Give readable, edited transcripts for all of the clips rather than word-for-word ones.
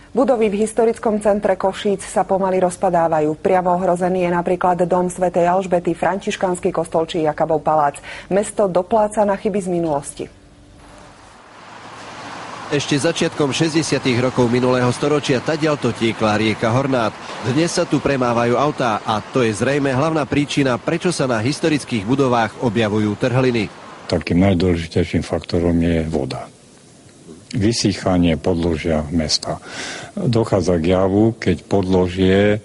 Budovy v historickom centre Košíc sa pomaly rozpadávajú. Priamo ohrozený je napríklad dom svätej Alžbety, františkánsky kostol či Jakabov palác. Mesto dopláca na chyby z minulosti. Ešte začiatkom 60. rokov minulého storočia tadiaľto tiekla rieka Hornát. Dnes sa tu premávajú autá a to je zrejme hlavná príčina, prečo sa na historických budovách objavujú trhliny. Takým najdôležitejším faktorom je voda. Vysýchanie podložia mesta. Dochádza k javu, keď podložie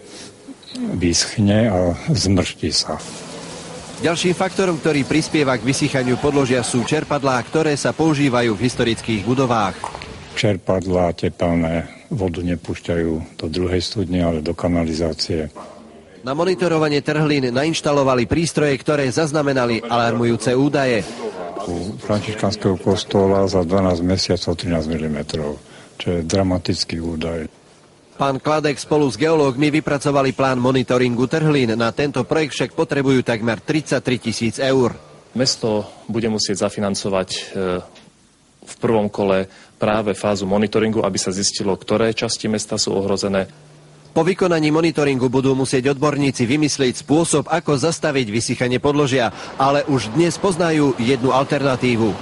vyschne a zmrští sa. Ďalším faktorom, ktorý prispieva k vysýchaniu podložia, sú čerpadlá, ktoré sa používajú v historických budovách. Čerpadlá tepelné vodu nepúšťajú do druhej studne, ale do kanalizácie. Na monitorovanie trhlín nainštalovali prístroje, ktoré zaznamenali alarmujúce údaje. U františkánskeho kostola za 12 mesiacov 13 mm, čo je dramatický údaj. Pán Kladek spolu s geológmi vypracovali plán monitoringu trhlín. Na tento projekt však potrebujú takmer 33 000 eur. Mesto bude musieť zafinancovať v prvom kole práve fázu monitoringu, aby sa zistilo, ktoré časti mesta sú ohrozené. Po vykonaní monitoringu budú musieť odborníci vymyslieť spôsob, ako zastaviť vysychanie podložia, ale už dnes poznajú jednu alternatívu.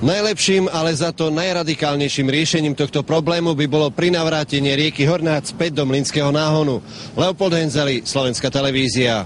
Najlepším, ale za to najradikálnejším riešením tohto problému by bolo prinavrátenie rieky Hornát späť do Mlynského náhonu. Leopold Henzeli, Slovenská televízia.